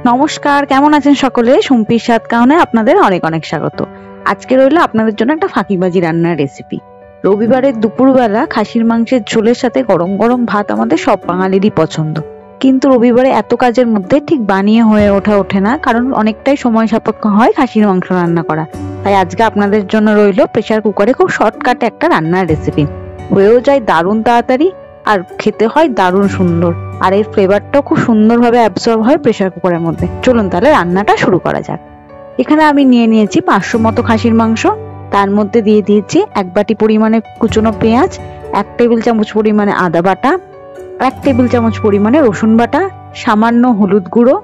নমস্কার, কেমন আছেন সকলে? সুম্পির স্বাদ কাহনে আপনাদের অনেক অনেক স্বাগত। আজকে রইল আপনাদের জন্য একটা ফাঁকিবাজি রান্নার রেসিপি। রবিবারের দুপুরবেলা খাসির মাংসের ঝোলের সাথে গরম গরম ভাত আমাদের সব বাঙালিরই পছন্দ, কিন্তু রবিবারে এত কাজের মধ্যে ঠিক বানিয়ে হয়ে ওঠে না, কারণ অনেকটাই সময় সাপেক্ষ হয় খাসির মাংস রান্না করা। তাই আজকে আপনাদের জন্য রইল প্রেসার কুকারে খুব শর্টকাটে একটা রান্নার রেসিপি। হয়েও যায় দারুণ তাড়াতাড়ি, আর খেতে হয় দারুণ সুন্দর, আর এর ফ্লেভারটাও খুব সুন্দরভাবে অ্যাবসর্ব হয় প্রেসার কুকারের মধ্যে। চলুন তাহলে রান্নাটা শুরু করা যাক। এখানে আমি নিয়ে নিয়েছি 500 মতো খাসির মাংস। তার মধ্যে দিয়ে দিয়েছি 1 বাটি পরিমাণে কুচনো পেঁয়াজ, 1 টেবিল চামচ পরিমাণে আদা বাটা, 1 টেবিল চামচ পরিমাণে রসুন বাটা, সামান্য হলুদ গুঁড়ো,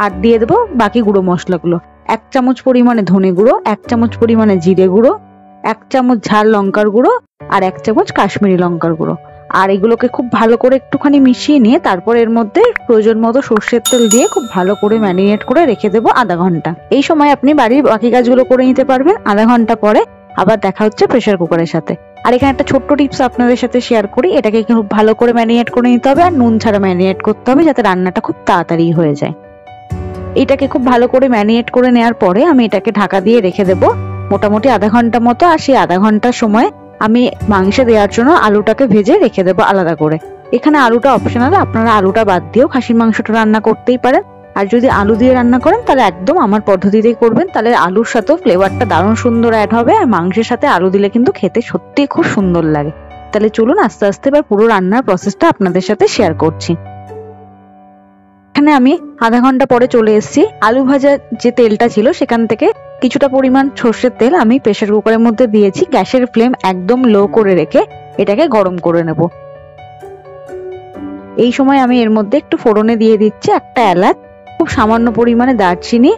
আর দিয়ে দেবো বাকি গুঁড়ো মশলাগুলো। 1 চামচ পরিমাণে ধনে গুঁড়ো, 1 চামচ পরিমাণে জিরে গুঁড়ো, 1 চামচ ঝাল লঙ্কার গুঁড়ো, আর 1 চামচ কাশ্মীরি লঙ্কার গুঁড়ো। আর এগুলোকে খুব ভালো করে একটুখানি মিশিয়ে নিয়ে তারপর এর মধ্যে প্রয়োজন মতো সর্ষের তেল দিয়ে খুব ভালো করে ম্যারিনেট করে রেখে দেবো আধা ঘন্টা। এই সময় আপনি বাড়ির বাকি কাজগুলো করে নিতে পারবেন। আধা ঘন্টা পরে আবার দেখা হচ্ছে প্রেসার কুকারের সাথে। আর এখানে একটা ছোট্ট টিপস আপনাদের সাথে শেয়ার করি। এটাকে খুব ভালো করে ম্যারিনেট করে নিতে হবে, আর নুন ছাড়া ম্যারিনেট করতে হবে, যাতে রান্নাটা খুব তাড়াতাড়ি হয়ে যায়। এটাকে খুব ভালো করে ম্যারিনেট করে নেওয়ার পরে আমি এটাকে ঢাকা দিয়ে রেখে দেবো মোটামুটি আধা ঘন্টা মতো। আর সেই আধা ঘন্টার সময় আমি মাংসে দেওয়ার জন্য আলুটাকে ভেজে রেখে দেবো আলাদা করে। এখানে আলুটা অপশনাল, আপনারা আলুটা বাদ দিয়েও খাসির মাংসটা রান্না করতেই পারেন। আর যদি আলু দিয়ে রান্না করেন তাহলে একদম আমার পদ্ধতিতেই করবেন, তাহলে আলুর সাথেও ফ্লেভারটা দারুণ সুন্দর অ্যাড হবে। আর মাংসের সাথে আলু দিলে কিন্তু খেতে সত্যিই খুব সুন্দর লাগে। তাহলে চলুন আস্তে আস্তে এবার পুরো রান্নার প্রসেসটা আপনাদের সাথে শেয়ার করছি। এখানে আমি আধা ঘন্টা পরে চলে এসেছি। আলু ভাজার যে তেলটা ছিল সেখান থেকে কিছুটা পরিমাণ সর্ষের তেল আমি প্রেসার কুকারের মধ্যে দিয়েছি। গ্যাসের ফ্লেম একদম লো করে রেখে এটাকে গরম করে নেব। এই সময় আমি এর মধ্যে একটু ফোড়নে দিয়ে দিচ্ছি একটা এলাচ, খুব সামান্য পরিমাণে দারচিনি,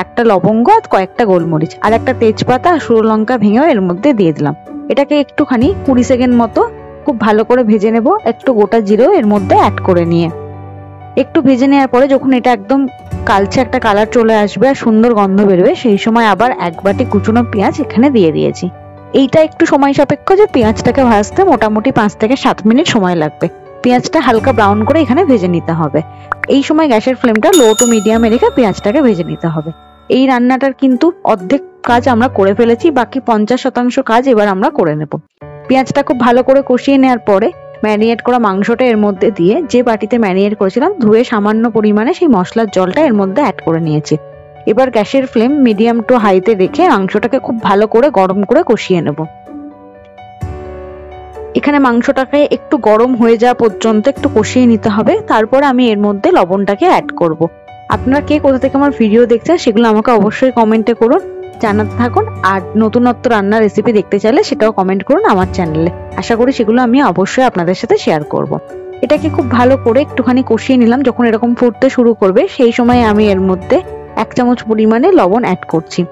একটা লবঙ্গ, আর কয়েকটা গোলমরিচ, আর একটা তেজপাতা আর শুকনো লঙ্কা ভেঙেও এর মধ্যে দিয়ে দিলাম। এটাকে একটুখানি 20 সেকেন্ড মতো খুব ভালো করে ভেজে নেব, একটু গোটা জিরেও এর মধ্যে অ্যাড করে নিয়ে। একটু ভেজে নেওয়ার পরে যখন এটা একদম কালচে একটা কালার চলে আসবে আর সুন্দর গন্ধ বেরোবে, সেই সময় আবার 1 বাটি কুচনো পেঁয়াজ এখানে দিয়ে দিয়েছি। এইটা একটু সময় সাপেক্ষ, যে পেঁয়াজটাকে ভাজতে মোটামুটি 5 থেকে 7 মিনিট সময় লাগবে। পেঁয়াজটা হালকা ব্রাউন করে এখানে ভেজে নিতে হবে। এই সময় গ্যাসের ফ্লেমটা লো টু মিডিয়ামে রেখে পেঁয়াজটাকে ভেজে নিতে হবে। এই রান্নাটার কিন্তু অর্ধেক কাজ আমরা করে ফেলেছি, বাকি 50% কাজ এবার আমরা করে নেব। পেঁয়াজটা খুব ভালো করে কষিয়ে নেওয়ার পরে ম্যারিনেট করা মাংসটা এর মধ্যে দিয়ে, যে বাটিতে ম্যারিনেট করেছিলাম ধুয়ে সামান্য পরিমাণে সেই মশলার জলটা এর মধ্যে অ্যাড করে নিয়েছি। এবার গ্যাসের ফ্লেম মিডিয়াম টু হাইতে রেখে মাংসটাকে খুব ভালো করে গরম করে কষিয়ে নেব। এখানে মাংসটাকে একটু গরম হয়ে যাওয়া পর্যন্ত একটু কষিয়ে নিতে হবে। তারপর আমি এর মধ্যে লবণটাকে অ্যাড করব। আপনারা কে কোথা থেকে আমার ভিডিও দেখছেন সেগুলো আমাকে অবশ্যই কমেন্টে করুন, জানাতে থাকুন। আর নতুনত্ব রান্নার রেসিপি দেখতে চাইলে সেটাও কমেন্ট করুন আমার চ্যানেলে। আশা করি সেগুলো আমি অবশ্যই আপনাদের সাথে শেয়ার করব। এটাকে খুব ভালো করে একটুখানি কষিয়ে নিলাম। যখন এরকম ফুটতে শুরু করবে সেই সময় আমি এর মধ্যে 1 চামচ পরিমাণে লবণ অ্যাড করছি।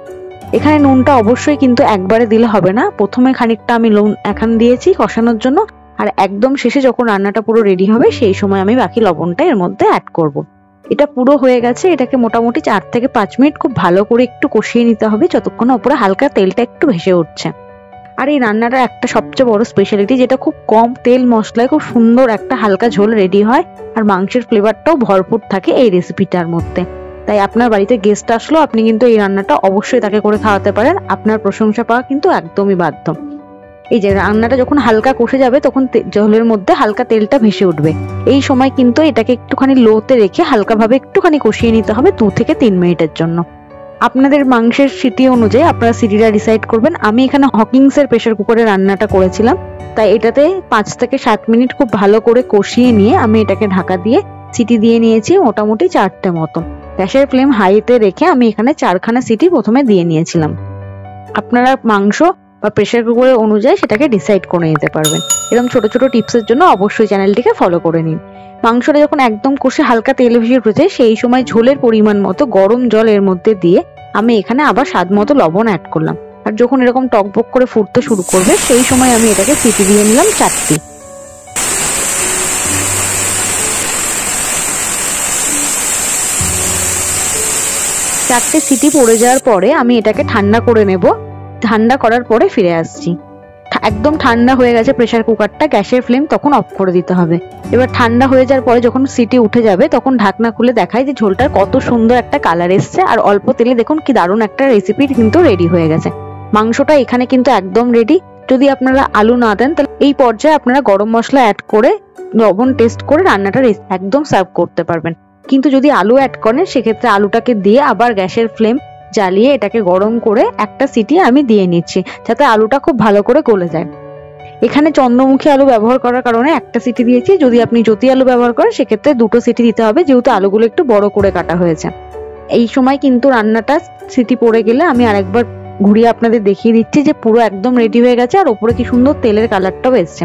এখানে নুনটা অবশ্যই কিন্তু একবারে দিলে হবে না, প্রথমে খানিকটা আমি নুন এখন দিয়েছি কষানোর জন্য, আর একদম শেষে যখন রান্নাটা পুরো রেডি হবে সেই সময় আমি বাকি লবণটা এর মধ্যে অ্যাড করব। এটা পুরো হয়ে গেছে। এটাকে মোটামুটি 4 থেকে 5 মিনিট খুব ভালো করে একটু কষিয়ে নিতে হবে, যতক্ষণ উপরে হালকা তেলটা একটু ভেসে উঠছে। আর এই রান্নাটা একটা সবচেয়ে বড় স্পেশালিটি, যেটা খুব কম তেল মশলায় খুব সুন্দর একটা হালকা ঝোল রেডি হয়, আর মাংসের ফ্লেভারটাও ভরপুর থাকে এই রেসিপিটার মধ্যে। তাই আপনার বাড়িতে গেস্ট আসলো আপনি কিন্তু এই রান্নাটা অবশ্যই তাকে করে খাওয়াতে পারেন, আপনার প্রশংসা পাওয়া কিন্তু একদমই বাধ্য। এই যে রান্নাটা যখন হালকা কষে যাবে তখন ঝোলের মধ্যে হালকা তেলটা ভেসে উঠবে। এই সময় কিন্তু এটাকে একটুখানি লোতে রেখে হালকাভাবে একটুখানি কষিয়ে নিতে হবে 2 থেকে 3 মিনিটের জন্য। আপনাদের মাংসের সিটি অনুযায়ী আপনারা সিটিটা ডিসাইড করবেন। আমি এখানে হকিংসের প্রেসার কুকারে রান্নাটা করেছিলাম, তাই এটাতে 5 থেকে 7 মিনিট খুব ভালো করে কষিয়ে নিয়ে আমি এটাকে ঢাকা দিয়ে সিটি দিয়ে নিয়েছি মোটামুটি 4টে মতো। গ্যাসের ফ্লেম হাইতে রেখে আমি এখানে 4খানা সিটি প্রথমে দিয়ে নিয়েছিলাম। আপনারা মাংস বা প্রেসার কুকারের অনুযায়ী সেটাকে ডিসাইড করে নিতে পারবেন। এরকম ছোট ছোট টিপসের জন্য অবশ্যই চ্যানেলটিকে ফলো করে নিন। মাংসটা যখন একদম কষে হালকা তেল ভেসে উঠেছে সেই সময় ঝোলের পরিমাণ মতো গরম জল এর মধ্যে দিয়ে আমি এখানে আবার স্বাদ মতো লবণ অ্যাড করলাম। আর যখন এরকম টকবক করে ফুটতে শুরু করবে সেই সময় আমি এটাকে সিটি দিয়ে নিলাম 4টি। চারটে সিটি পড়ে যাওয়ার পরে আমি এটাকে ঠান্ডা করে নেব। ঠান্ডা করার পরে ফিরে আসছি। একদম ঠান্ডা হয়ে গেছে প্রেসার কুকারটা, গ্যাসের ফ্লেম তখন অফ করে দিতে হবে। এবার ঠান্ডা হয়ে যাওয়ার পরে যখন সিটি উঠে যাবে তখন ঢাকনা খুলে দেখায় যে ঝোলটার কত সুন্দর একটা কালার এসছে, আর অল্প তেলে দেখুন কি দারুণ একটা রেসিপি কিন্তু রেডি হয়ে গেছে। মাংসটা এখানে কিন্তু একদম রেডি। যদি আপনারা আলু না দেন তাহলে এই পর্যায়ে আপনারা গরম মশলা অ্যাড করে লবণ টেস্ট করে রান্নাটা একদম সার্ভ করতে পারবেন। কিন্তু যদি আলু অ্যাড করেন সেক্ষেত্রে আলুটাকে দিয়ে আবার গ্যাসের ফ্লেম জ্বালিয়ে এটাকে গরম করে একটা সিটি আমি দিয়ে নিচ্ছি, যাতে আলুটা খুব ভালো করে গলে যায়। এখানে চন্দ্রমুখী আলু ব্যবহার করার কারণে একটা সিটি দিয়েছি, যদি আপনি জ্যোতি আলু ব্যবহার করেন সেক্ষেত্রে দুটো সিটি দিতে হবে, যেহেতু আলুগুলো একটু বড় করে কাটা হয়েছে। এই সময় কিন্তু রান্নাটা সিটি পড়ে গেলে আমি আরেকবার ঘুরিয়ে আপনাদের দেখিয়ে দিচ্ছি যে পুরো একদম রেডি হয়ে গেছে, আর ওপরে কি সুন্দর তেলের কালারটাও এসছে।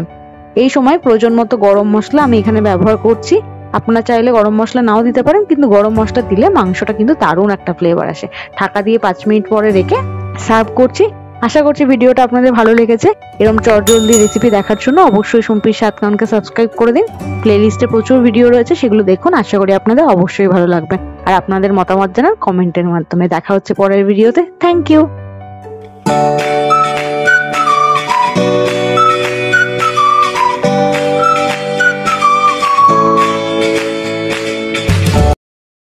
এই সময় প্রয়োজন মতো গরম মশলা আমি এখানে ব্যবহার করছি। আপনারা চাইলে গরম মশলা নাও দিতে পারেন, কিন্তু গরম মশলা দিলে মাংসটা কিন্তু দারুণ একটা ফ্লেভার আসে। ঢাকা দিয়ে 5 মিনিট পরে রেখে সার্ভ করছি। আশা করছি ভিডিওটা আপনাদের ভালো লেগেছে। এরকম চটজলদি রেসিপি দেখার জন্য অবশ্যই সুম্পির স্বাদ কাউনকে সাবস্ক্রাইব করে দিন। প্লেলিস্টে প্রচুর ভিডিও রয়েছে, সেগুলো দেখুন। আশা করি আপনাদের অবশ্যই ভালো লাগবে, আর আপনাদের মতামত জানান কমেন্টের মাধ্যমে। দেখা হচ্ছে পরের ভিডিওতে। Thank you.